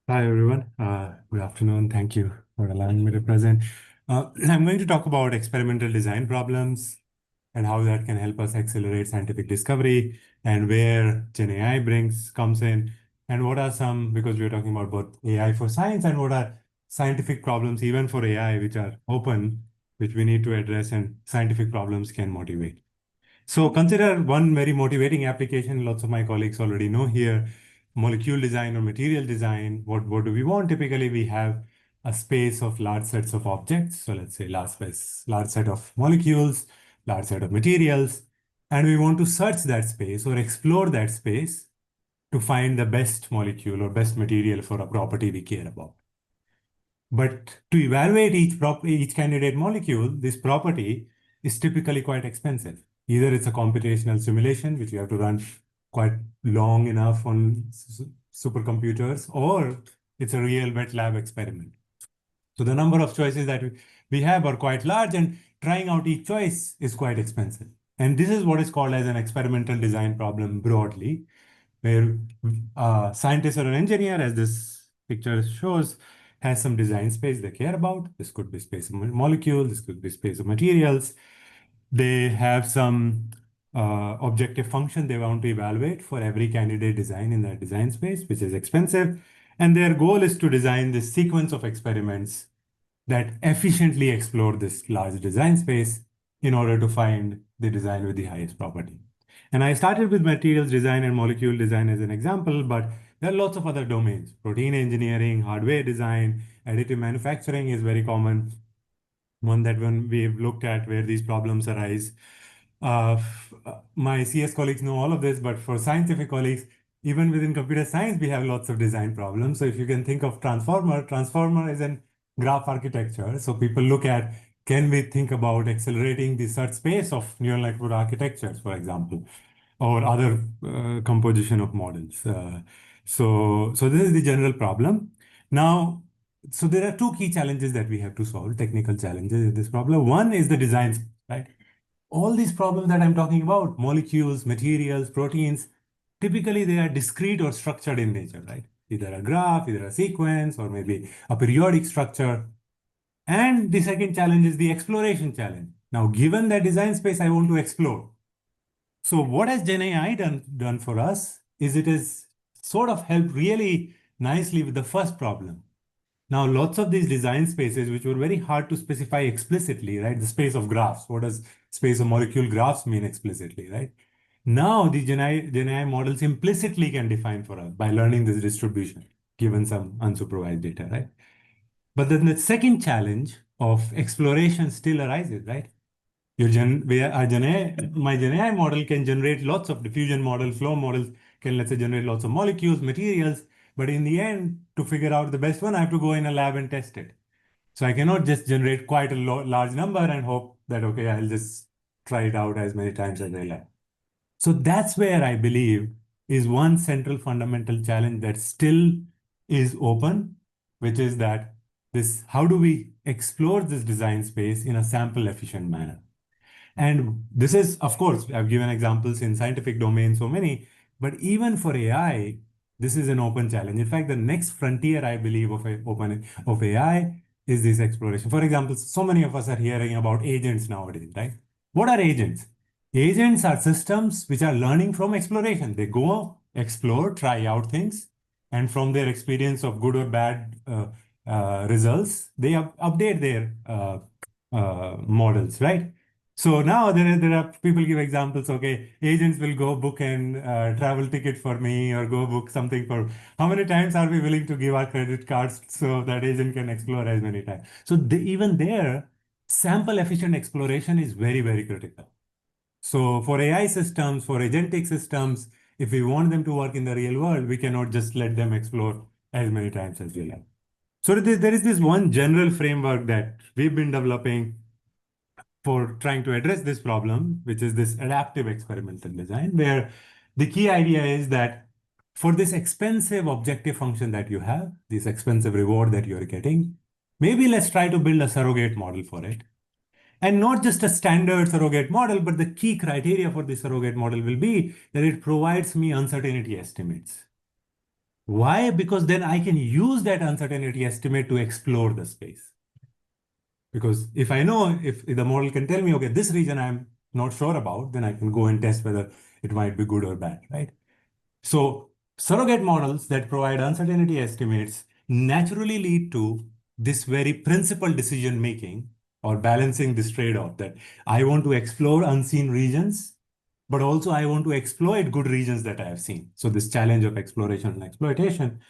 Hi, everyone. Good afternoon. Thank you for allowing me to present. I'm going to talk about experimental design problems and how that can help us accelerate scientific discovery and where GenAI comes in, and what are some, because we're talking about both AI for science and what are scientific problems, even for AI, which are open, which we need to address, and scientific problems can motivate. So consider one very motivating application. Lots of my colleagues already know here, molecule design or material design. What do we want? Typically, we have a space of large sets of objects. So let's say large set of molecules, large set of materials, and we want to search that space or explore that space to find the best molecule or best material for a property we care about. But to evaluate each candidate molecule, this property is typically quite expensive. Either it's a computational simulation, which you have to run quite long enough on supercomputers, or it's a real wet lab experiment. So the number of choices that we have are quite large, and trying out each choice is quite expensive. And this is what is called as an experimental design problem broadly, where a scientist or an engineer, as this picture shows, has some design space they care about. This could be space of molecule, this could be space of materials. They have some objective function they want to evaluate for every candidate design in that design space, which is expensive. And their goal is to design this sequence of experiments that efficiently explore this large design space in order to find the design with the highest property. And I started with materials design and molecule design as an example, but there are lots of other domains. Protein engineering, hardware design, additive manufacturing is very common. One that when we've looked at where these problems arise. My CS colleagues know all of this, but for scientific colleagues, even within computer science, we have lots of design problems. So if you can think of transformer is an graph architecture. So people look at, can we think about accelerating the search space of neural network architectures, for example, or other composition of models. So this is the general problem. Now, so there are two key challenges that we have to solve, technical challenges in this problem. One is the design, right? All these problems that I'm talking about, molecules, materials, proteins, typically they are discrete or structured in nature, right? Either a graph, either a sequence, or maybe a periodic structure. And the second challenge is the exploration challenge. Now, given that design space, I want to explore. So what has GenAI done for us is it has sort of helped really nicely with the first problem. Now, lots of these design spaces, which were very hard to specify explicitly, right? The space of graphs. What does space of molecule graphs mean explicitly, right? Now, the GenAI models implicitly can define for us by learning this distribution, given some unsupervised data, right? But then the second challenge of exploration still arises, right? My GenAI model can generate lots of diffusion models, flow models, can let's say generate lots of molecules, materials, but in the end, to figure out the best one, I have to go in a lab and test it. So I cannot just generate quite a large number and hope that, okay, I'll just try it out as many times as I like. So that's where I believe is one central fundamental challenge that still is open, which is that this, how do we explore this design space in a sample efficient manner? And this is, of course, I've given examples in scientific domain, so many, but even for AI, this is an open challenge. In fact, the next frontier, I believe, of AI is this exploration. For example, so many of us are hearing about agents nowadays, right? What are agents? Agents are systems which are learning from exploration. They go explore, try out things, and from their experience of good or bad results, they update their models, right? So now there are people give examples. Okay, agents will go book an travel ticket for me or go book something for. How many times are we willing to give our credit cards so that agent can explore as many times? So even there, sample efficient exploration is very, very critical. So for AI systems, for agentic systems, if we want them to work in the real world, we cannot just let them explore as many times as we like. So there is this one general framework that we've been developing for trying to address this problem, which is this adaptive experimental design, where the key idea is that for this expensive objective function that you have, this expensive reward that you're getting, maybe let's try to build a surrogate model for it. And not just a standard surrogate model, but the key criteria for the surrogate model will be that it provides me uncertainty estimates. Why? Because then I can use that uncertainty estimate to explore the space. Because if I know, if the model can tell me, okay, this region I'm not sure about, then I can go and test whether it might be good or bad, right? So surrogate models that provide uncertainty estimates naturally lead to this very principled decision making or balancing this trade-off that I want to explore unseen regions, but also I want to exploit good regions that I have seen. So this challenge of exploration and exploitation.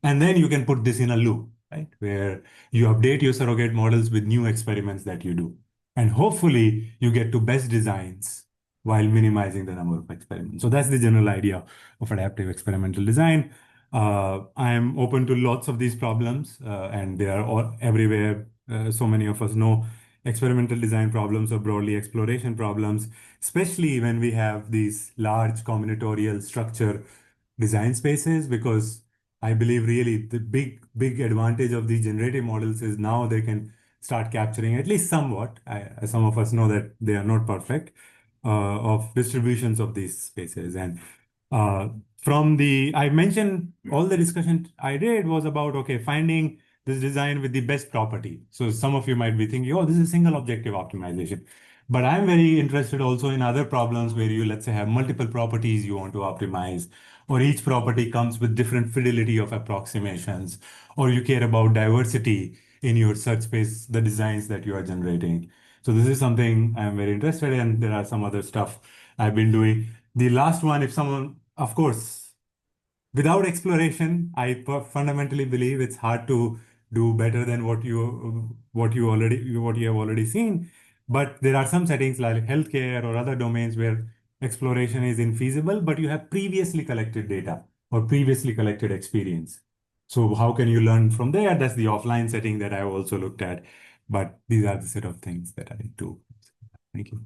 And then you can put this in a loop, right? Where you update your surrogate models with new experiments that you do. And hopefully you get to best designs while minimizing the number of experiments. So that's the general idea of adaptive experimental design. I am open to lots of these problems, and they are all everywhere. So many of us know experimental design problems or broadly exploration problems, especially when we have these large combinatorial structure design spaces, because I believe really the big advantage of these generative models is now they can start capturing at least somewhat. Some of us know that they are not perfect of distributions of these spaces. And uh, I mentioned all the discussion I did was about, okay, finding this design with the best property. So some of you might be thinking, oh, this is single objective optimization. But I'm very interested also in other problems where you, let's say, have multiple properties you want to optimize, or each property comes with different fidelity of approximations, or you care about diversity in your search space, the designs that you are generating. So this is something I'm very interested in. There are some other stuff I've been doing. The last one, if someone, of course, without exploration, fundamentally believe it's hard to do better than what you have already seen. But there are some settings like healthcare or other domains where exploration is infeasible, but you have previously collected data or previously collected experience. So how can you learn from there? That's the offline setting that I've also looked at. But these are the set of things that I do. Thank you.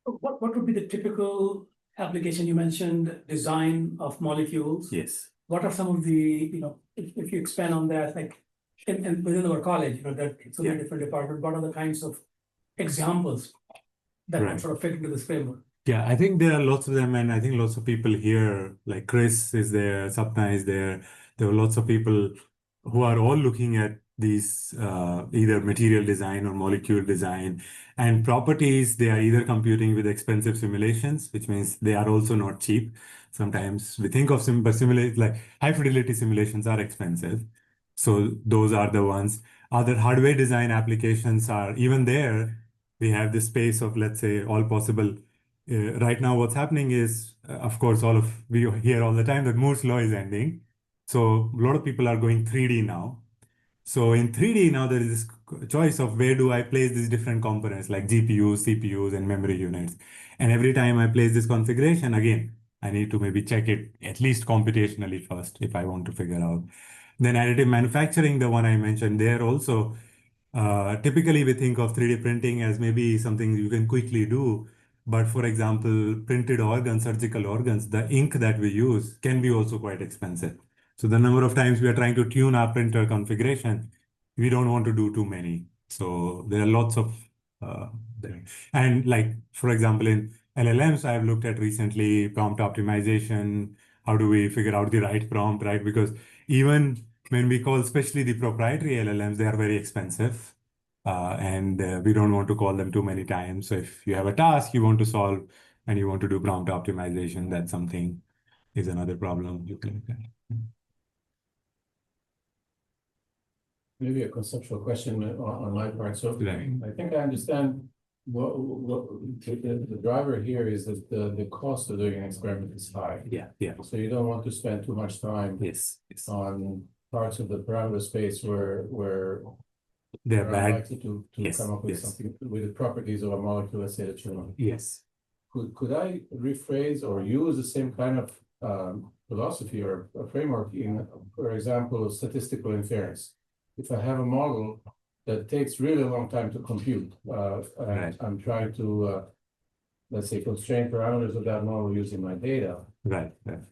What would be the typical application? You mentioned design of molecules. Yes. What are some of the, if you expand on that, like within our college, there are so many different departments, what are the kinds of examples that Right. would sort of fit into this framework? Yeah, I think there are lots of them, and I think lots of people here, like Chris is there, Sapna is there. There are lots of people who are all looking at these either material design or molecule design and properties. They are either computing with expensive simulations, which means they are also not cheap. Sometimes we think of simulate like high fidelity simulations are expensive. So those are the ones. Other hardware design applications are even there. We have the space of, let's say, all possible right now, what's happening is, of course, all of we hear all the time that Moore's law is ending. So a lot of people are going 3D now. So in 3D now there is this choice of where do I place these different components like GPUs, CPUs, and memory units. And every time I place this configuration, again, I need to maybe check it at least computationally first if I want to figure out. Then additive manufacturing, the one I mentioned there also, typically we think of 3D printing as maybe something you can quickly do. But for example, printed organs, surgical organs, the ink that we use can be also quite expensive. So the number of times we are trying to tune our printer configuration, we don't want to do too many. So there are lots of, uh, and like, for example, in LLMs, I've looked at recently prompt optimization. How do we figure out the right prompt, right? Because even when we call, especially the proprietary LLMs, they are very expensive. And we don't want to call them too many times. So if you have a task you want to solve and you want to do prompt optimization, that's something is another problem you can look at. Maybe a conceptual question on my part. So Right. I think I understand what the driver here is that the cost of doing an experiment is high. Yeah, yeah. So you don't want to spend too much time Yes. on parts of the parameter space where They're you're bad. unlikely to Yes, come up with yes. something with the properties of a molecule, let's say that you know. Yes. Could I rephrase or use the same kind of philosophy or a framework in, for example, statistical inference? If I have a model that takes really a long time to compute, Right. I'm trying to, let's say, constrain parameters of that model using my data. Right. Right.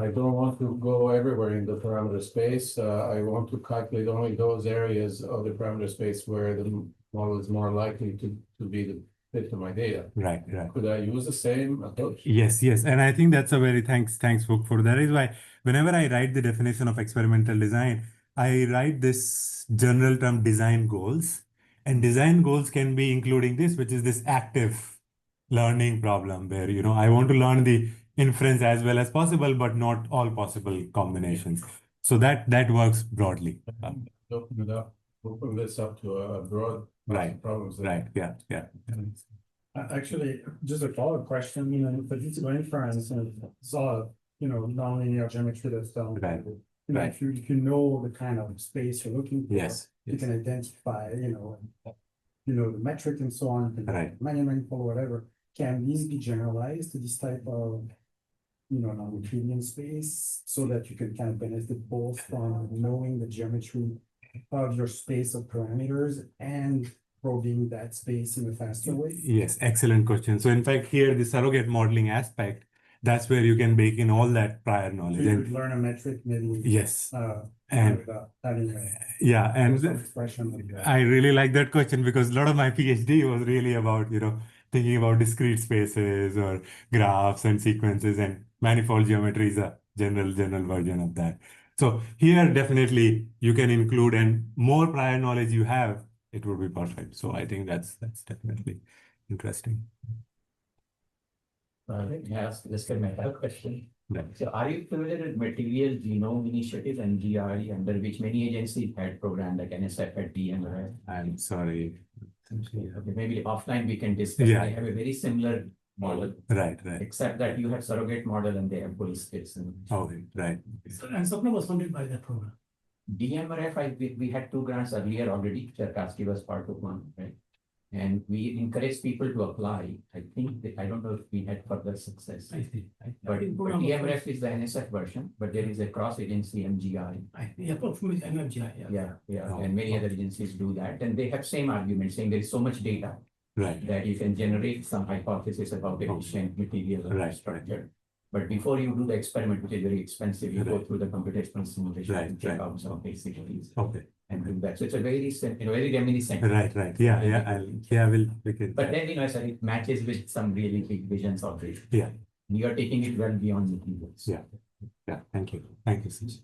I don't want to go everywhere in the parameter space. I want to calculate only those areas of the parameter space where the model is more likely to be the fit to my data. Right. Right. Could I use the same approach? Yes, yes. And I think that's a very thanks, for that is why whenever I write the definition of experimental design, I write this general term design goals. And design goals can be including this, which is this active learning problem where, I want to learn the inference as well as possible, but not all possible combinations. So that works broadly. Open this up to a broad Right. problems. Right. Yeah. Yeah. Actually, just a follow-up question, statistical inference and it's all, nonlinear geometry that's done. Right. Right. If you know the kind of space you're looking for, Yes. you can identify, the metric and so on, Right. manifold or whatever. Can these be generalized to this type of, non-Euclidean space so that you can kind of benefit both from knowing the geometry of your space of parameters and probing that space in a faster way? Yes, excellent question. So in fact, here the surrogate modeling aspect, that's where you can bake in all that prior So knowledge. you And could learn a metric maybe. yes, and without having yeah, and some expression like that. I really like that question because a lot of my PhD was really about, thinking about discrete spaces or graphs and sequences, and manifold geometry is a general version of that. So here definitely you can include, and more prior knowledge you have, it would be perfect. So I think that's definitely interesting. Let me ask this kind of a question. Right. So are you familiar with Material Genome Initiative and GRE, under which many agencies had programs like NSF at DMRF? I'm sorry. Okay, maybe offline we can discuss. Yeah. They have a very similar model, Right. except that you have surrogate model and they have full space. Okay, right. So, and Sapna was funded by that program. DMRF, we had 2 grants earlier already. Cherkassky was part of one, right? And we encourage people to apply. I think I don't know if we had further success. I see. But DMRF is the NSF version, but there is a cross-agency MGI. Yeah, from MFGI, yeah. Yeah, Oh, and many oh. other agencies do that, and they have same argument, saying there is so much data Right. that you can generate some hypothesis about efficient material Right, structure. But before you do the experiment, which is very expensive, you go Right. through the computational simulation Right, and check right. out some basic things Okay. and do that. So it's a very, very reminiscent. Right. Yeah, we can. But then, I said it matches with some really big visions of it. Yeah. You are taking it well beyond materials. Yeah. Yeah. Thank you. Thank you, Suji.